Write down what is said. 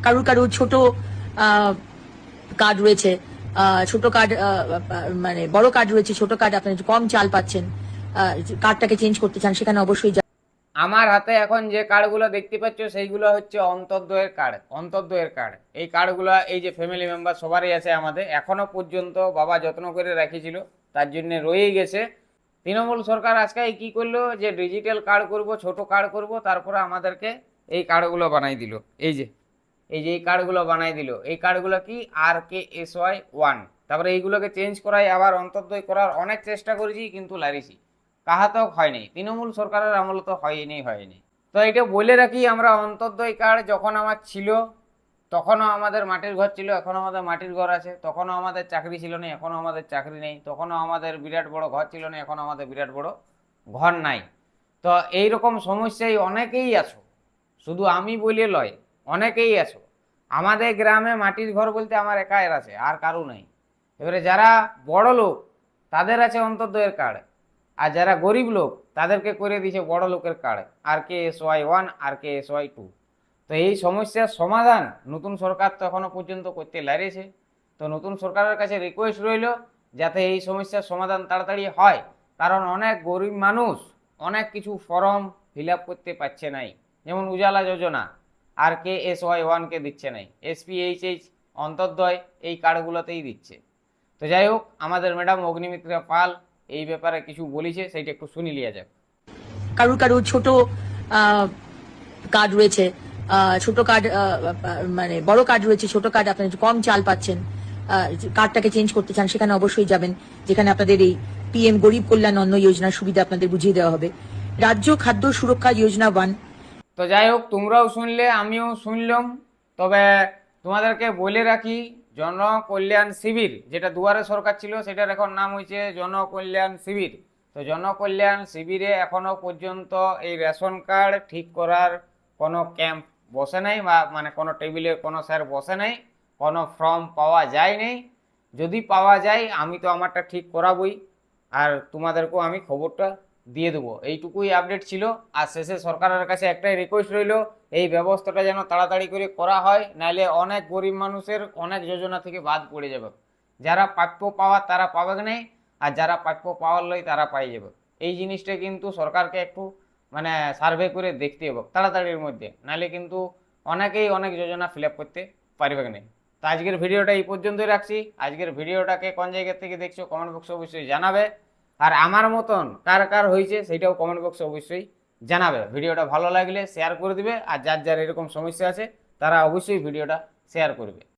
কারুর কারুর ছোট কার্ড রয়েছে, ছোট কার্ড মানে বড় কার্ড রয়েছে, ছোট কার্ড আপনার কম চাল পাচ্ছেন, কার্ডটাকে চেঞ্জ করতে চান, সেখানে অবশ্যই আমার হাতে এখন যে কার্ডগুলো দেখতে পাচ্ছ সেইগুলো হচ্ছে অন্তর্দয়ের কার্ড। অন্তর্দয়ের কার্ড, এই কার্ডগুলো এই যে ফ্যামিলি মেম্বার সবারই আছে আমাদের, এখনো পর্যন্ত বাবা যত্ন করে রেখেছিল, তার জন্য রয়েই গেছে। তৃণমূল সরকার আজকে কি করলো যে ডিজিটাল কার্ড করব, ছোট কার্ড করব, তারপরে আমাদেরকে এই কার্ডগুলো বানাই দিল। এই যে এই কার্ডগুলো বানাই দিল, এই কার্ডগুলো কি RKSY1। তারপরে এইগুলোকে চেঞ্জ করাই আবার অন্তর্দয় করার অনেক চেষ্টা করেছি, কিন্তু লারিছি কাহাতক হয়নি। তৃণমূল সরকারের আমল তো হয়নি। তো এটা বলে রাখি, আমরা অন্তর্দয় কার্ড যখন আমার ছিল তখনও আমাদের মাটির ঘর ছিল, এখনো আমাদের মাটির ঘর আছে। তখনও আমাদের চাকরি ছিল না, এখনো আমাদের চাকরি নেই। তখনও আমাদের বিরাট বড় ঘর ছিল না, এখন আমাদের বিরাট বড় ঘর নাই। তো এই রকম সমস্যায় অনেকেই আছো, শুধু আমি বলে লয়, অনেকেই আছো। আমাদের গ্রামে মাটির ঘর বলতে আমার একার আছে, আর কারো নাই। এবারে যারা বড় লোক তাদের আছে অন্তর্দয়ের কার্ড, আর যারা গরিব লোক তাদেরকে করে দিয়েছে বড় লোকের কার্ড, RKSY1, RKSY2। তো এই সমস্যার সমাধান নতুন সরকার তো এখনো পর্যন্ত করতে লারিয়েছে। তো নতুন সরকারের কাছে রিকোয়েস্ট রইল যাতে এই সমস্যার সমাধান তাড়াতাড়ি হয়, কারণ অনেক গরিব মানুষ অনেক কিছু ফর্ম ফিল আপ করতে পারছে নাই। যেমন উজালা যোজনা RKSY1কে দিচ্ছে নাই, SPHH, অন্তর্দয় এই কার্ডগুলোতেই দিচ্ছে। তো যাই হোক, আমাদের ম্যাডাম অগ্নিমিত্রা পাল এই ব্যাপারে কিছু বলেছে, সেইটা একটু শুনি লিয়া যাক। কারুর কারুর ছোট কার্ড রয়েছে, ছোট কার্ড মানে বড় কার্ড রয়েছে, ছোট কার্ড আপনার কম চাল পাচ্ছেন, কার্ডটাকে চেঞ্জ করতে চান, সেখানে অবশ্যই যাবেন, যেখানে আপনাদের এই PM গরিব কল্যাণ অন্ন যোজনার সুবিধা আপনাদের বুঝিয়ে দেওয়া হবে। রাজ্য খাদ্য সুরক্ষা যোজনা 1। তো যাই হোক, তোমরাও শুনলে আমিও শুনলাম। তবে তোমাদেরকে বলে রাখি, জনকল্যাণ শিবির, যেটা দুয়ারে সরকার ছিল সেটার এখন নাম হয়েছে জনকল্যাণ শিবির। তো জনকল্যাণ শিবিরে এখনো পর্যন্ত এই রেশন কার্ড ঠিক করার কোনো ক্যাম্প বসে নাই, বা মানে কোনো টেবিলে কোনো স্যার বসে নাই, কোনো ফর্ম পাওয়া যায়নি। যদি পাওয়া যায় আমি তো আমারটা ঠিক করাবই, আর তোমাদেরকেও আমি খবরটা দিয়ে দেবো। এইটুকুই আপডেট ছিল। আর শেষে সরকারের কাছে একটাই রিকোয়েস্ট রইল, এই ব্যবস্থাটা যেন তাড়াতাড়ি করে করা হয়, নাহলে অনেক গরিব মানুষের অনেক যোজনা থেকে বাদ পড়ে যাবে। যারা প্রাপ্য পাওয়ার তারা পাবে না, আর যারা প্রাপ্য পাওয়ার লয় তারা পাই যাবে। এই জিনিসটা কিন্তু সরকারকে একটু মানে সার্ভে করে দেখতে হবে তাড়াতাড়ির মধ্যে, নাহলে কিন্তু অনেকেই অনেক যোজনা ফিল আপ করতে পারবে না। তো আজকের ভিডিওটা এই পর্যন্তই রাখছি। আজকের ভিডিওটাকে কোন জায়গা থেকে দেখছো কমেন্ট বক্সে অবশ্যই জানাবে, আর আমার মতন কার কার হয়েছে সেটাও কমেন্ট বক্সে অবশ্যই জানাবে। ভিডিওটা ভালো লাগলে শেয়ার করে দিবে, আর যার যার এরকম সমস্যা আছে তারা অবশ্যই ভিডিওটা শেয়ার করবে।